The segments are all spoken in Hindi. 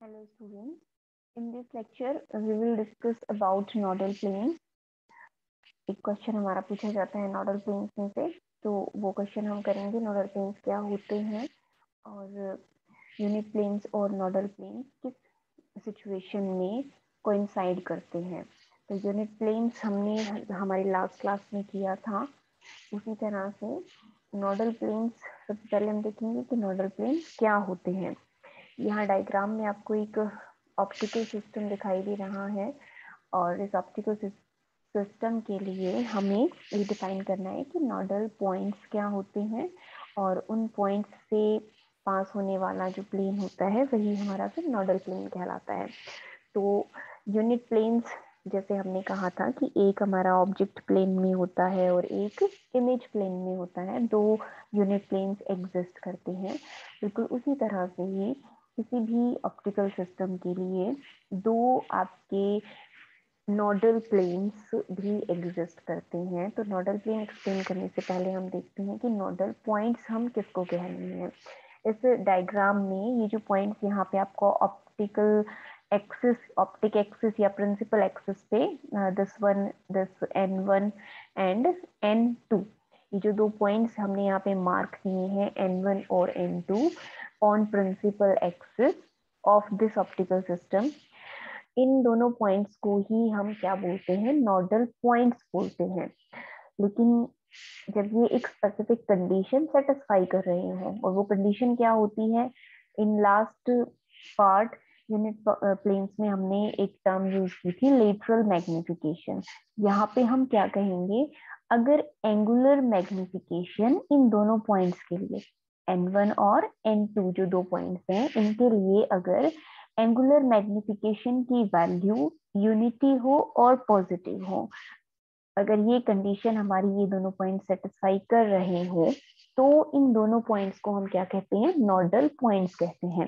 Hello students. In this lecture we will discuss about nodal planes. एक क्वेश्चन हमारा पूछा जाता है नोडल प्लेन्स में से, तो वो क्वेश्चन हम करेंगे नोडल प्लेन्स क्या होते हैं और यूनिट प्लेन्स और नोडल प्लेन्स किस सिचुएशन में कोइंसाइड करते हैं। तो यूनिट प्लेन्स हमने हमारी लास्ट क्लास में किया था, उसी तरह से नोडल प्लेन्स सबसे पहले हम देखेंगे कि नोडल प्लेन्स क्या होते हैं। यहाँ डायग्राम में आपको एक ऑप्टिकल सिस्टम दिखाई दे रहा है और इस ऑप्टिकल सिस्टम के लिए हमें ये डिफाइन करना है कि नोडल पॉइंट्स क्या होते हैं और उन पॉइंट्स से पास होने वाला जो प्लेन होता है वही हमारा फिर नोडल प्लेन कहलाता है। तो यूनिट प्लेन्स जैसे हमने कहा था कि एक हमारा ऑब्जेक्ट प्लेन में होता है और एक इमेज प्लेन में होता है, दो यूनिट प्लेन्स एग्जिस्ट करते हैं। बिल्कुल उसी तरह से ही किसी भी ऑप्टिकल सिस्टम के लिए दो आपके नोडल प्लेन्स भी एग्जिस्ट करते हैं। तो नोडल प्लेन एक्सप्लेन करने से पहले हम देखते हैं कि नोडल पॉइंट्स हम किसको कह रहे हैं। इस डायग्राम में ये जो पॉइंट्स यहाँ पे आपको ऑप्टिकल एक्सिस, ऑप्टिक एक्सिस या प्रिंसिपल एक्सिस पे this one, this N1 and N2, ये जो दो पॉइंट्स हमने यहाँ पे मार्क किए हैं N1 और N2 on principal axis of this optical system, इन दोनों पॉइंट्स को ही हम क्या बोलते हैं, नोडल पॉइंट्स बोलते हैं। लेकिन जब ये एक स्पेसिफिक कंडीशन सेटिस्फाई कर रहे हो, और वो कंडीशन क्या होती है, इन लास्ट पार्ट यूनिट प्लेन्स में हमने एक टर्म यूज की थी लेटरल मैग्निफिकेशन। यहाँ पे हम क्या कहेंगे, अगर एंगुलर मैग्निफिकेशन इन दोनों पॉइंट्स के लिए N1 और N2 जो दो पॉइंट्स हैं इनके लिए अगर एंगुलर मैग्निफिकेशन की वैल्यू यूनिटी हो और पॉजिटिव हो, अगर ये कंडीशन हमारी ये दोनों पॉइंट सेटिस्फाई कर रहे हो, तो इन दोनों पॉइंट्स को हम क्या कहते हैं, नोडल पॉइंट्स कहते हैं।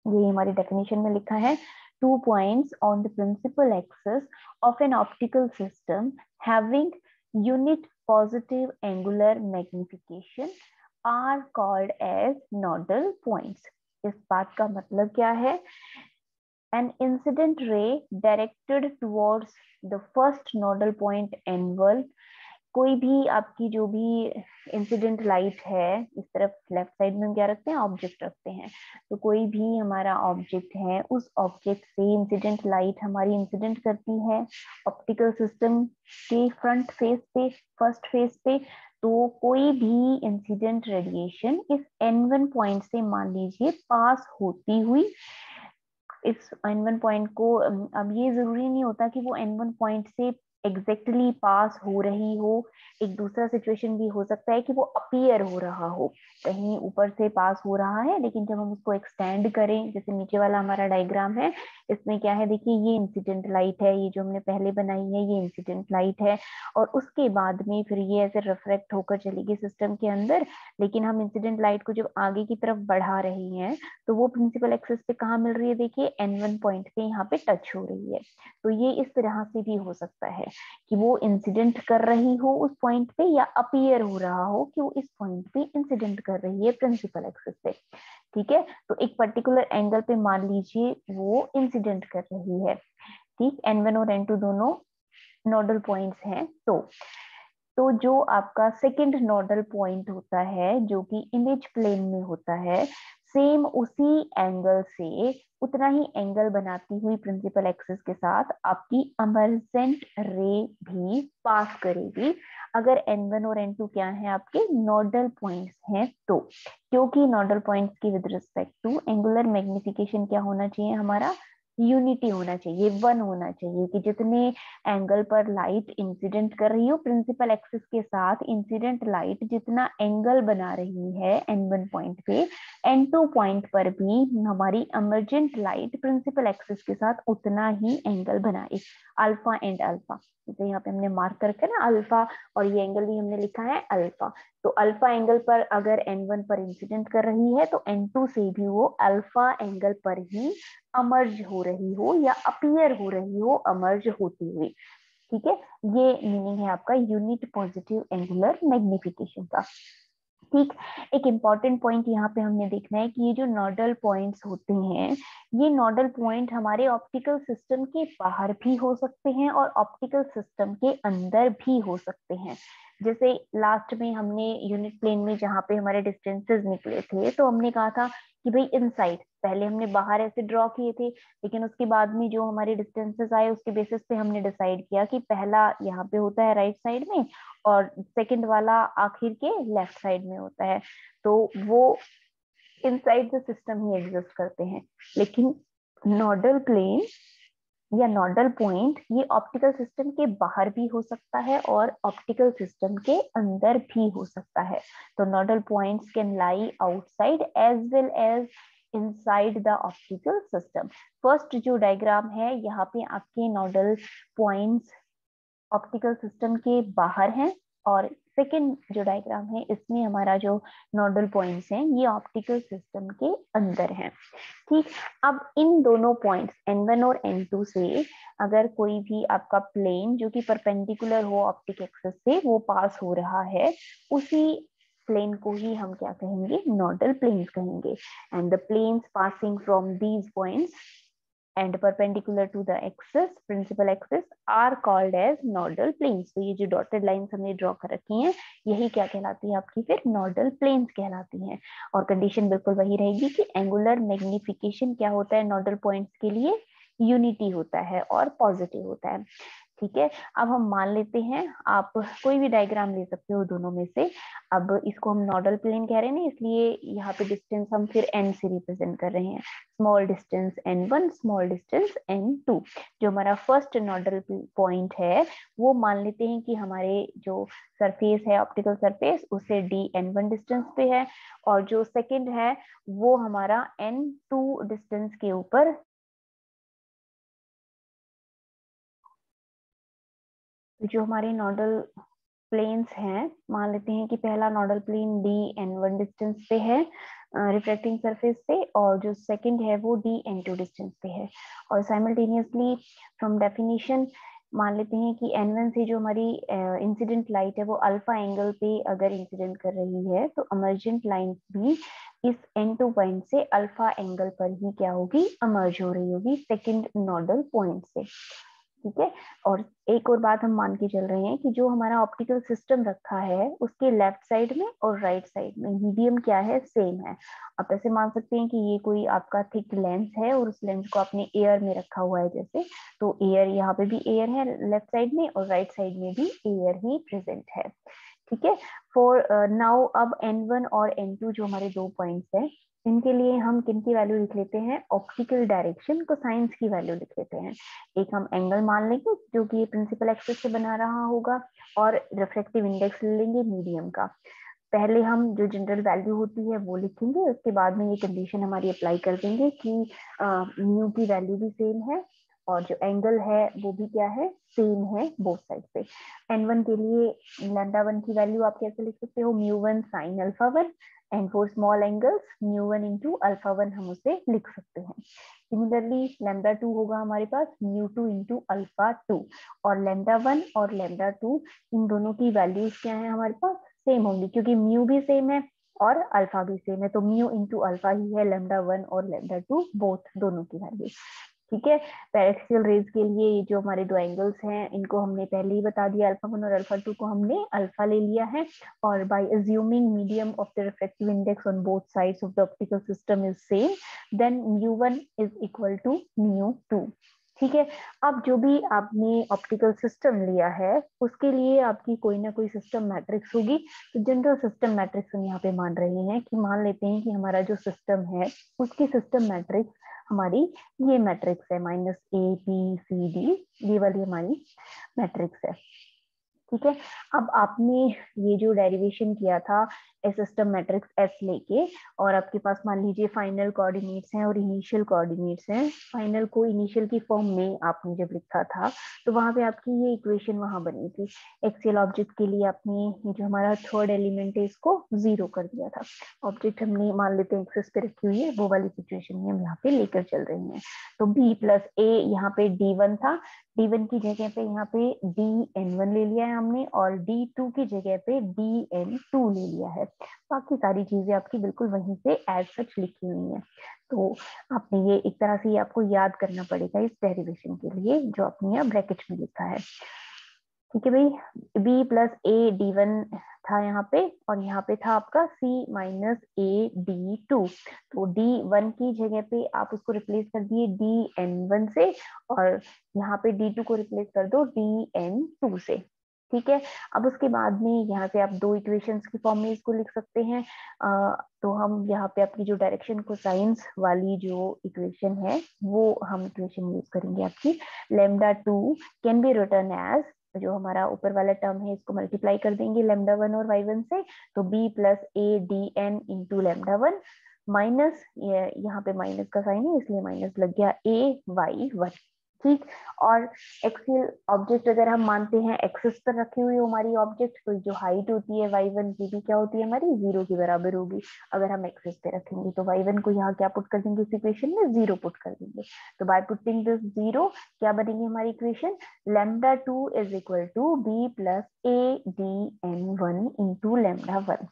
ये हमारी डेफिनेशन में लिखा है, 2 points on the principal axis of an optical system having unit positive angular magnification are called as nodal points। इस बात का मतलब क्या है, an incident ray directed towards the first nodal point N1, कोई भी आपकी जो भी इंसिडेंट लाइट है, इस तरफ लेफ्ट साइड में हम क्या रखते हैं, ऑब्जेक्ट रखते हैं। तो कोई भी हमारा ऑब्जेक्ट है, उस ऑब्जेक्ट से इंसिडेंट लाइट हमारी इंसिडेंट करती है ऑप्टिकल सिस्टम के फ्रंट फेस पे, फर्स्ट फेस पे। तो कोई भी इंसिडेंट रेडिएशन इस N1 पॉइंट से मान लीजिए पास होती हुई, इस N1 पॉइंट को, अब ये जरूरी नहीं होता कि वो N1 पॉइंट से एग्जैक्टली पास हो रही हो, एक दूसरा सिचुएशन भी हो सकता है कि वो अपीयर हो रहा हो, कहीं ऊपर से पास हो रहा है, लेकिन जब हम उसको एक्सटेंड करें, जैसे नीचे वाला हमारा डायग्राम है, इसमें क्या है, देखिए ये इंसिडेंट लाइट है, ये जो हमने पहले बनाई है ये इंसिडेंट लाइट है, और उसके बाद में फिर ये ऐसे रिफ्लेक्ट होकर चलेगी सिस्टम के अंदर। लेकिन हम इंसिडेंट लाइट को जब आगे की तरफ बढ़ा रहे हैं तो वो प्रिंसिपल एक्सिस पे कहाँ मिल रही है, देखिए N1 पॉइंट पे यहाँ पे टच हो रही है। तो ये इस तरह से भी हो सकता है कि वो इंसिडेंट कर रही हो उस पॉइंट पे, या अपीयर हो रहा हो कि वो इस पॉइंट पे इंसिडेंट कर रही है प्रिंसिपल एक्सिस पे। ठीक है, तो एक पर्टिकुलर एंगल पे मान लीजिए वो इंसिडेंट कर रही है। ठीक, N1 और N2 दोनों नोडल पॉइंट्स हैं। तो जो आपका सेकंड नोडल पॉइंट होता है जो कि इमेज प्लेन में होता है, सेम उसी एंगल से उतना ही एंगल बनाती हुई प्रिंसिपल एक्सिस के साथ आपकी इमर्जेंट रे भी पास करेगी, अगर N1 और N2 क्या है, आपके नोडल पॉइंट्स हैं। तो क्योंकि नोडल पॉइंट्स की with respect to angular magnification क्या होना चाहिए, हमारा यूनिटी होना चाहिए, वन होना चाहिए, कि जितने एंगल पर लाइट इंसिडेंट कर रही हो प्रिंसिपल एक्सिस के साथ, इंसिडेंट लाइट जितना एंगल बना रही है N1 पॉइंट पे, N2 पॉइंट पर भी हमारी इमर्जेंट लाइट प्रिंसिपल एक्सिस के साथ उतना ही एंगल बनाए, अल्फा एंड अल्फा। जैसे यहाँ पे हमने मार्क करके ना अल्फा, और ये एंगल भी हमने लिखा है अल्फा। तो अल्फा एंगल पर अगर N1 पर इंसिडेंट कर रही है तो N2 से भी वो अल्फा एंगल पर ही अमर्ज हो रही हो या अपीयर हो रही हो अमर्ज होती हुई। ठीक है, ये मीनिंग है आपका यूनिट पॉजिटिव एंगुलर मैग्निफिकेशन का। ठीक। एक इम्पॉर्टेंट पॉइंट यहाँ पे हमने देखना है कि ये जो नोडल पॉइंट्स होते हैं, ये नोडल पॉइंट हमारे ऑप्टिकल सिस्टम के बाहर भी हो सकते हैं और ऑप्टिकल सिस्टम के अंदर भी हो सकते हैं। जैसे लास्ट में हमने यूनिट प्लेन में जहाँ पे हमारे डिस्टेंसेस निकले थे, तो हमने कहा था कि भाई इनसाइड, पहले हमने बाहर ऐसे ड्रॉ किए थे, लेकिन उसके बाद में जो हमारे डिस्टेंसेस आए उसके बेसिस पे हमने डिसाइड किया कि पहला यहाँ पे होता है राइट साइड में और सेकंड वाला आखिर के लेफ्ट साइड में होता है। तो वो inside the system he exist करते हैं। लेकिन नोडल प्लेन या नोडल पॉइंट ये ऑप्टिकल सिस्टम के बाहर भी हो सकता है और ऑप्टिकल सिस्टम के अंदर भी हो सकता है। तो nodal points can lie outside as well as inside the optical system. First जो डायग्राम है, यहाँ पे आपके नोडल पॉइंट्स ऑप्टिकल सिस्टम के बाहर हैं और सेकंड जो डायग्राम है इसमें हमारा जो नोडल पॉइंट्स हैं ये ऑप्टिकल सिस्टम के अंदर हैं। ठीक। अब इन दोनों पॉइंट्स N1 और N2 से अगर कोई भी आपका प्लेन जो कि परपेंडिकुलर हो ऑप्टिक एक्सिस से वो पास हो रहा है, उसी प्लेन को ही हम क्या कहेंगे, नोडल प्लेन्स कहेंगे। And the planes passing from these points and perpendicular to the axis, principal axis, are called as nodal planes। तो ये जो डॉटेड लाइंस हमने ड्रॉ कर रखी हैं, यही क्या कहलाती है आपकी फिर नोडल प्लेन्स कहलाती हैं। और कंडीशन बिल्कुल वही रहेगी कि एंगुलर मैग्निफिकेशन क्या होता है नोडल पॉइंट्स के लिए, यूनिटी होता है और पॉजिटिव होता है। ठीक है। अब हम मान लेते हैं, आप कोई भी डायग्राम ले सकते हो दोनों में से। अब इसको हम नोडल प्लेन कह रहे हैं ना, इसलिए यहाँ पे डिस्टेंस हम फिर n से रिप्रेजेंट कर रहे हैं। Small distance n1, small distance n2। जो हमारा फर्स्ट नोडल पॉइंट है वो मान लेते हैं कि हमारे जो सरफेस है ऑप्टिकल सरफेस उसे dn1 डिस्टेंस पे है, और जो सेकंड है वो हमारा n2 डिस्टेंस के ऊपर। जो हमारे नोडल प्लेन्स हैं, मान लेते हैं कि पहला नोडल प्लेन dn1 डिस्टेंस पे है रिफ्लेक्टिंग सरफेस से, और जो सेकंड है वो dn2 डिस्टेंस पे है। और साइमल्टेनियसली फ्रॉम डेफिनेशन मान लेते हैं कि n1 से जो हमारी इंसिडेंट लाइट है वो अल्फा एंगल पे अगर इंसिडेंट कर रही है, तो अमर्जेंट लाइन भी इस n2 पॉइंट से अल्फा एंगल पर ही क्या होगी, अमर्ज हो रही होगी सेकंड नोडल पॉइंट से। ठीक है। और एक और बात हम मान के चल रहे हैं कि जो हमारा ऑप्टिकल सिस्टम रखा है उसके लेफ्ट साइड में और राइट साइड में मीडियम क्या है, सेम है। आप ऐसे मान सकते हैं कि ये कोई आपका थिक लेंस है और उस लेंस को आपने एयर में रखा हुआ है जैसे, तो एयर यहाँ पे भी एयर है लेफ्ट साइड में और राइट साइड में भी एयर ही प्रेजेंट है। ठीक है। फॉर नाउ अब N1 और N2 जो हमारे दो पॉइंट्स हैं, इनके लिए हम किन की वैल्यू लिख लेते हैं, ऑप्टिकल डायरेक्शन को साइंस की वैल्यू लिख लेते हैं। एक हम एंगल मान लेंगे जो कि प्रिंसिपल एक्सिस से बना रहा होगा, और रिफ्रैक्टिव इंडेक्स ले लेंगे मीडियम का। पहले हम जो जनरल वैल्यू होती है वो लिखेंगे, उसके बाद में ये कंडीशन हमारी अप्लाई कर देंगे कि म्यू की वैल्यू भी सेम है और जो एंगल है वो भी क्या है, सेम है बोथ साइड पे। n1 के लिए λ1 की वैल्यू आप कैसे लिख सकते हो, μ1 sin α1, and for small angles μ1 into α1 हम उसे लिख सकते हैं। सिमिलरली λ2 होगा हमारे पास μ2 इंटू α2, और λ1 और λ2 इन दोनों की वैल्यूज क्या है हमारे पास, सेम होंगी, क्योंकि म्यू भी सेम है और अल्फा भी सेम है, तो म्यू इंटू अल्फा ही है λ1 और λ2 बोथ दोनों की वैल्यू। ठीक है। पैरेक्सियल रेज के लिए ये जो हमारे दो एंगल्स हैं इनको हमने पहले ही बता दिया, α1 और α2 को हमने अल्फा ले लिया है, और by assuming medium of the refractive index on both sides of the optical system is same, then μ1 is equal to μ2। ठीक है। अब जो भी आपने ऑप्टिकल सिस्टम लिया है उसके लिए आपकी कोई ना कोई सिस्टम मैट्रिक्स होगी। तो जनरल सिस्टम मैट्रिक्स हम यहाँ पे मान रहे हैं कि मान लेते हैं कि हमारा जो सिस्टम है उसकी सिस्टम मैट्रिक्स हमारी ये मैट्रिक्स है -ABCD, ये वाली हमारी मैट्रिक्स है। ठीक है। अब आपने ये जो डेरिवेशन किया था सिस्टम मैट्रिक्स एस लेके, और आपके पास मान लीजिए फाइनल कोऑर्डिनेट्स हैं और इनिशियल कोऑर्डिनेट्स हैं। फाइनल को इनिशियल की फॉर्म में आपने जब लिखा था तो वहां पे आपकी ये इक्वेशन वहां बनी थी। एक्सियल ऑब्जेक्ट के लिए आपने ये जो हमारा थर्ड एलिमेंट है इसको 0 कर दिया था। ऑब्जेक्ट हमने मान लेते हैं एक्सिस पे रखी हुई है, वो वाली सिचुएशन में हम यहाँ पे लेकर चल रहे हैं। तो B + A यहाँ पे D1 था, D1 की जगह पे यहाँ पे dn1 ले लिया है हमने, और D2 की जगह पे dn2 ले लिया है। बाकी सारी चीजें आपकी बिल्कुल वहीं से एज सच लिखी हुई है। तो आपने ये एक तरह से ये आपको याद करना पड़ेगा इस डेरिवेशन के लिए जो आपने यहाँ ब्रैकेट में लिखा है। ठीक है भाई, b plus A D one था यहाँ पे, और यहाँ पे था आपका c minus A D two. तो d1 की जगह पे आप उसको रिप्लेस कर दिए dn1 से, और यहाँ पे d2 को रिप्लेस कर दो dn2 से। ठीक है, अब उसके बाद में यहाँ से आप दो इक्वेशंस की फॉर्म में इसको लिख सकते हैं। तो हम यहाँ पे आपकी जो डायरेक्शन कोसाइंस वाली जो इक्वेशन है वो हम इक्वेशन यूज करेंगे आपकी। λ2 कैन बी रिटर्न एज, जो हमारा ऊपर वाला टर्म है इसको मल्टीप्लाई कर देंगे λ1 और y1 से, तो b plus A D N into λ1 minus, यहाँ पे माइनस का साइन है इसलिए माइनस लग गया a y1। ठीक, और एक्सियल ऑब्जेक्ट अगर हम मानते हैं एक्सिस पर रखी हुई हमारी ऑब्जेक्ट, तो जो हाइट होती है y1 की भी क्या होती है हमारी 0 के बराबर होगी। अगर हम एक्सिस पे रखेंगे तो y1 को यहाँ क्या पुट कर देंगे इस इक्वेशन में 0 पुट कर देंगे। तो बाय पुटिंग दिस 0 क्या बनेगी हमारी equation, λ2 is equal to b plus A D N one into λ1।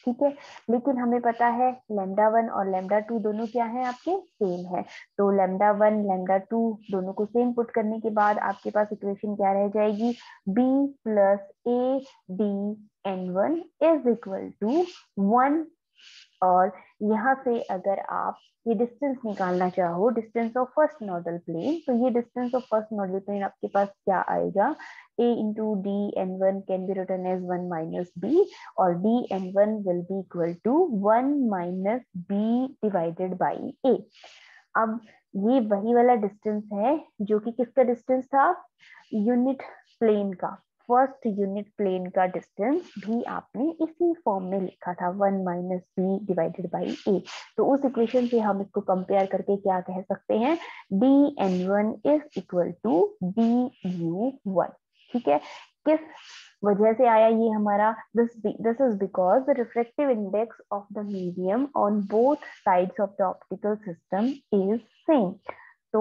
ठीक है, लेकिन हमें पता है λ1 और λ2 दोनों क्या है आपके सेम है, तो λ1 λ2 दोनों को सेम पुट करने के बाद आपके पास इक्वेशन क्या रह जाएगी, b plus A D N one is equal to 1। और यहाँ से अगर आप ये डिस्टेंस निकालना चाहो, distance of first nodal plane, तो ये distance of first nodal plane आपके पास क्या आएगा, a into D N one can be written as 1 minus B, और D N one will be equal to 1 minus B divided by A. अब ये वही वाला डिस्टेंस है जो कि किसका डिस्टेंस था, यूनिट प्लेन का, फर्स्ट यूनिट प्लेन का डिस्टेंस भी आपने इसी फॉर्म में लिखा था 1 माइनस बी डिवाइडेड बाई ए। तो उस इक्वेशन से हम इसको कंपेयर करके क्या कह सकते हैं, dn1 is equal to du1। ठीक है, किस वजह से आया ये हमारा, this is because the refractive index of the medium on both sides of the optical system is same. तो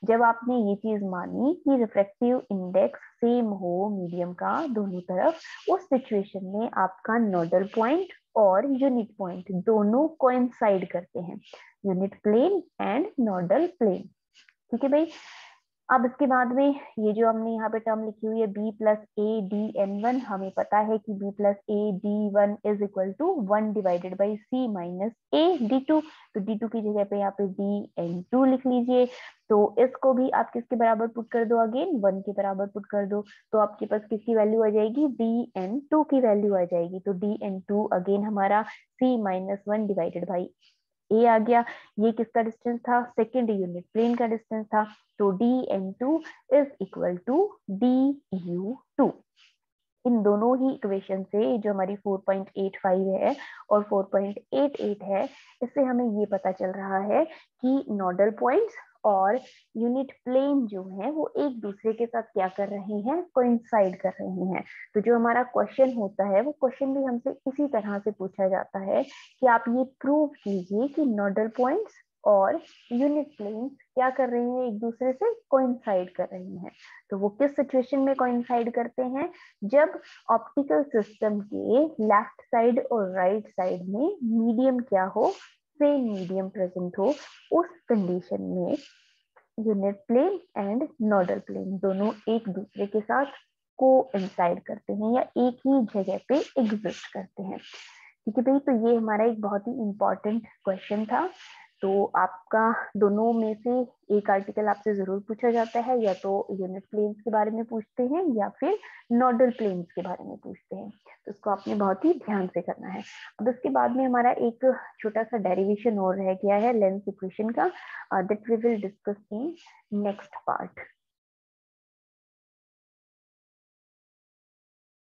जब आपने ये चीज मानी कि रिफ्रैक्टिव इंडेक्स सेम हो मीडियम का दोनों तरफ, उस सिचुएशन में आपका नोडल पॉइंट और यूनिट पॉइंट दोनों कोइंसाइड करते हैं, unit plane and nodal plane. ठीक है भाई, अब इसके बाद में ये जो हमने यहाँ पे टर्म लिखी हुई है b plus A D N one, हमें पता है कि b plus A D one is equal to 1 divided by C minus A D two. तो d2 की जगह पे यहाँ पे dn2 लिख लीजिए। तो इसको भी आप किसके बराबर पुट कर दो, अगेन 1 के बराबर पुट कर दो, तो आपके पास किसकी वैल्यू आ जाएगी, dn2 की वैल्यू आ जाएगी। तो dn2 अगेन हमारा c माइनस 1 डिवाइडेड बाई ए आ गया। ये किसका डिस्टेंस था, सेकेंड यूनिट प्लेन का डिस्टेंस था। तो dn2 is equal to du2। इन दोनों ही इक्वेशन से जो हमारी 4.85 है और 4.88 है, इससे हमें ये पता चल रहा है कि नोडल पॉइंट्स और यूनिट प्लेन जो है वो एक दूसरे के साथ क्या कर रहे हैं, कोइंसाइड कर रहे हैं। तो जो हमारा क्वेश्चन होता है वो क्वेश्चन भी हमसे इसी तरह से पूछा जाता है कि आप ये प्रूव कीजिए कि नोडल पॉइंट्स और यूनिट प्लेन क्या कर रहे हैं, एक दूसरे से कोइंसाइड कर रहे हैं। तो वो किस सिचुएशन में कोइंसाइड करते हैं, जब ऑप्टिकल सिस्टम के लेफ्ट साइड और राइट साइड में मीडियम क्या हो, सेम मीडियम प्रेजेंट हो, उस कंडीशन में unit plane and nodal plane दोनों एक दूसरे के साथ कोइंसाइड करते हैं या एक ही जगह पे एग्जिस्ट करते हैं। ठीक है भाई, तो ये हमारा एक बहुत ही इंपॉर्टेंट क्वेश्चन था। तो आपका दोनों में से एक आर्टिकल आपसे जरूर पूछा जाता है, या तो यूनिट प्लेन्स के बारे में पूछते हैं या फिर नोडल प्लेन्स के बारे में पूछते हैं। तो इसको आपने बहुत ही ध्यान से करना है। अब इसके बाद में हमारा एक छोटा सा डेरिवेशन और रह गया है लेंस इक्वेशन का, that we will discuss in next part.